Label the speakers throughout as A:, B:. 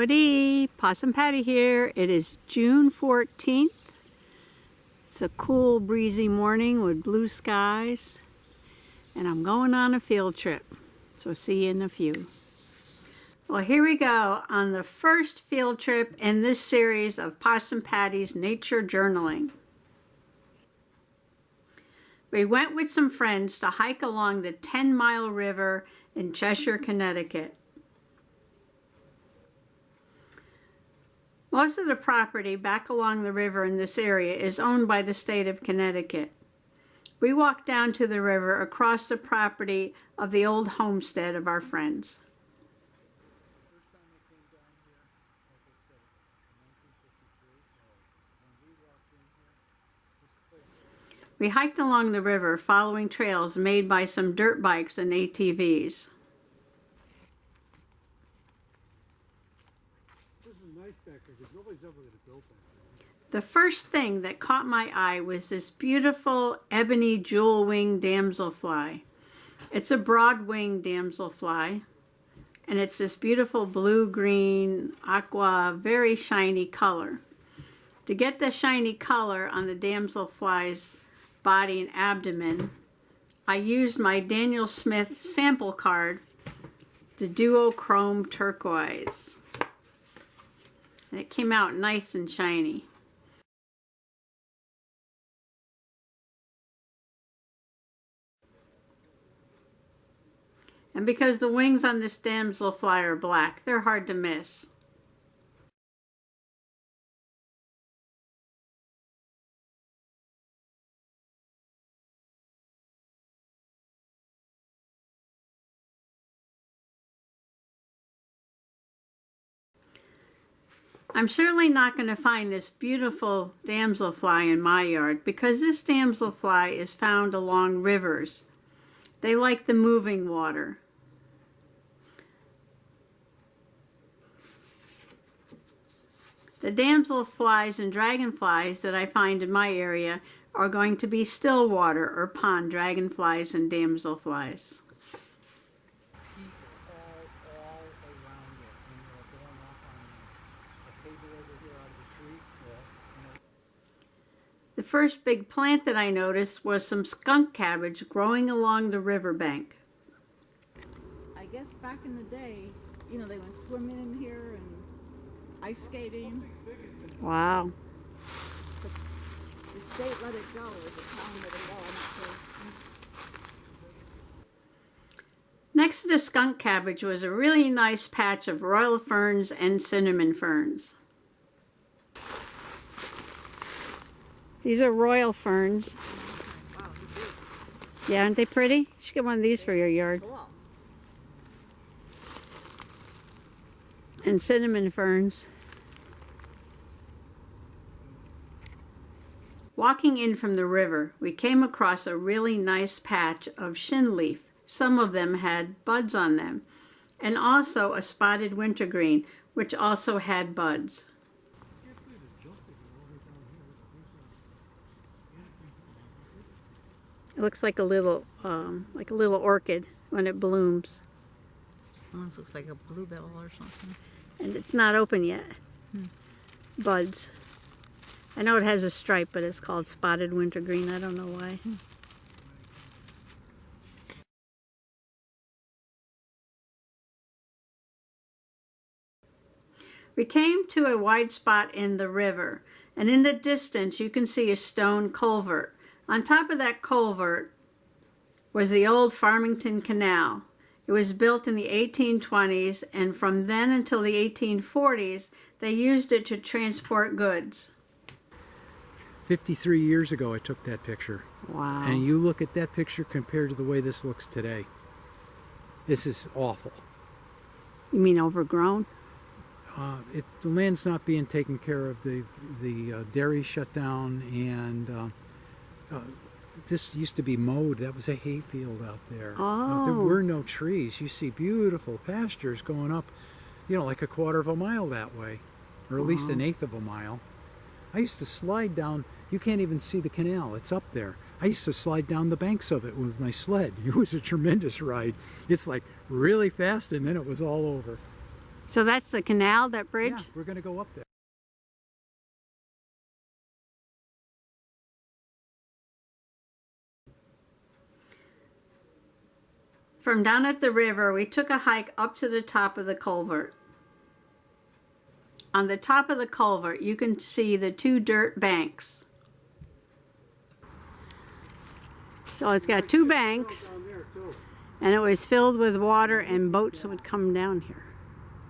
A: Howdy, Possum Patty here. It is June 14th. It's a cool breezy morning with blue skies and I'm going on a field trip. So see you in a few. Well, here we go on the first field trip in this series of Possum Patty's nature journaling. We went with some friends to hike along the TenMile River in Cheshire, Connecticut. Most of the property back along the river in this area is owned by the state of Connecticut. We walked down to the river across the property of the old homestead of our friends. We hiked along the river following trails made by some dirt bikes and ATVs. The first thing that caught my eye was this beautiful Ebony Jewelwing Damselfly. It's a broad-winged damselfly, and it's this beautiful blue-green, aqua, very shiny color. To get the shiny color on the damselfly's body and abdomen, I used my Daniel Smith sample card, the Duochrome Turquoise. And it came out nice and shiny. And because the wings on this damselfly are black, they're hard to miss. I'm certainly not going to find this beautiful damselfly in my yard because this damselfly is found along rivers. They like the moving water. The damselflies and dragonflies that I find in my area are going to be still water or pond dragonflies and damselflies. The first big plant that I noticed was some skunk cabbage growing along the riverbank.
B: I guess back in the day, you know, they went swimming in here and ice skating.
A: Wow.
B: But the state let it go, or the town let it go. I'm not sure.
A: Next to the skunk cabbage was a really nice patch of royal ferns and cinnamon ferns. These are royal ferns.
B: Wow,
A: Yeah, aren't they pretty? You should get one of these for your yard.
B: cool.
A: And cinnamon ferns. Walking in from the river, we came across a really nice patch of shin leaf. Some of them had buds on them, and also a spotted wintergreen, which also had buds. It looks like a little orchid when it blooms.
B: Almost looks like a bluebell or something.
A: And it's not open yet. Buds. I know it has a stripe, but it's called spotted wintergreen. I don't know why. We came to a wide spot in the river, and in the distance you can see a stone culvert. On top of that culvert was the old Farmington Canal. It was built in the 1820s, and from then until the 1840s, they used it to transport goods.
C: 53 years ago I took that picture.
A: Wow.
C: And you look at that picture compared to the way this looks today. This is awful.
A: You mean overgrown?
C: The land's not being taken care of. The dairy shut down, and this used to be mowed. That was a hayfield out there.
A: Oh.
C: There were no trees. You see beautiful pastures going up, you know, like a quarter of a mile that way, or at least an eighth of a mile. I used to slide down. You can't even see the canal. It's up there. I used to slide down the banks of it with my sled. It was a tremendous ride. It's like really fast, and then it was all over.
A: So that's the canal, that bridge?
C: Yeah, we're going to go up there.
A: From down at the river, we took a hike up to the top of the culvert. On the top of the culvert, you can see the two dirt banks. So it's got two banks, and it was filled with water, and boats would come down here.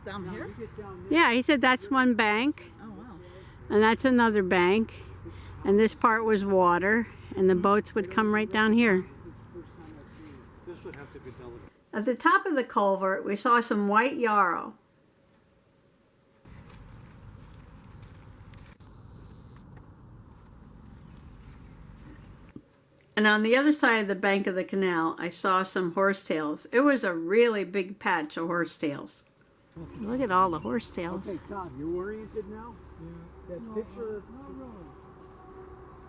B: Down here?
A: Yeah, he said that's one bank,
B: Oh, wow.
A: and that's another bank, and this part was water, and the boats would come right down here. At the top of the culvert, we saw some white yarrow. And on the other side of the bank of the canal, I saw some horsetails. It was a really big patch of horsetails. Look at all the horsetails.
C: Okay, Tom, you oriented now? Yeah. That picture.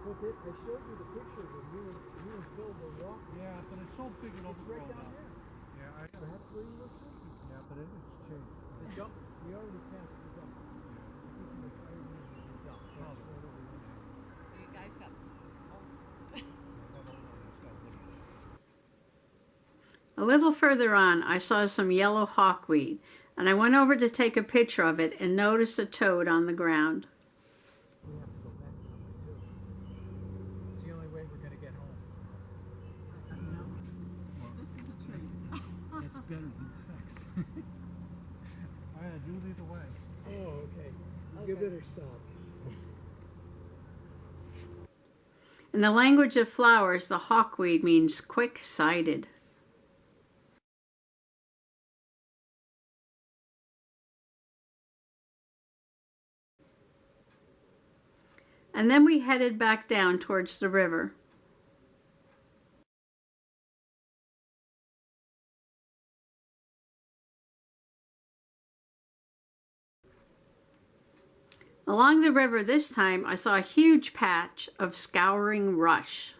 C: Okay, I showed you the picture when you and Phil were walking.
D: Yeah, but it's so big and overgrown
C: right down
D: now.
C: there.
D: Yeah,
C: That's where you were sitting.
D: yeah, but it's changed.
C: The dump, we already passed the dump. I think it was right near the dump. That's right over there.
B: You guys got...
A: A little further on, I saw some yellow hawkweed, and I went over to take a picture of it and noticed a toad on the ground.
C: We have to go back that way too. It's the only way we're going to get home. It's better than sex.
D: All right, you lead the way.
C: Oh, okay. You better stop.
A: In the language of flowers, the hawkweed means quick-sighted. And then we headed back down towards the river. Along the river this time, I saw a huge patch of Scouring Rush.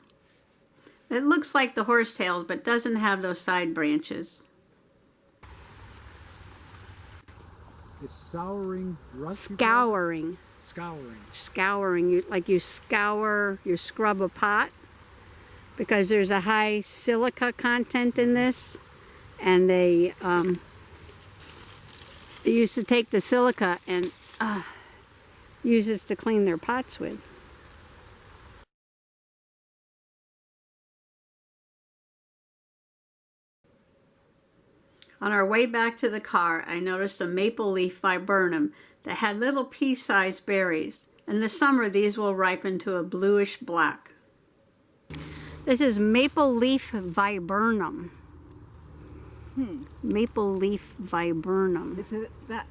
A: It looks like the horsetails, but doesn't have those side branches.
C: It's souring rush.
A: Scouring.
C: Scouring.
A: Scouring, like you scour, you scrub a pot, because there's a high silica content in this, and they used to take the silica and use this to clean their pots with. On our way back to the car, I noticed a Mapleleaf Viburnum that had little pea-sized berries. In the summer, these will ripen to a bluish black. This is Mapleleaf Viburnum. Mapleleaf Viburnum.
B: Is it that...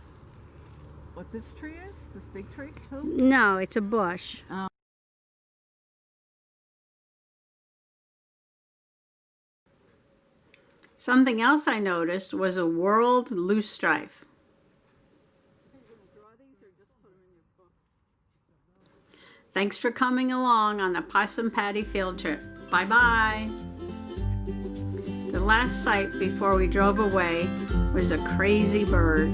B: what this tree is? This big tree too?
A: No, it's a bush.
B: Oh.
A: Something else I noticed was a whorled loosestrife. Thanks for coming along on the Possum Patty field trip. Bye-bye. The last sight before we drove away was a crazy bird.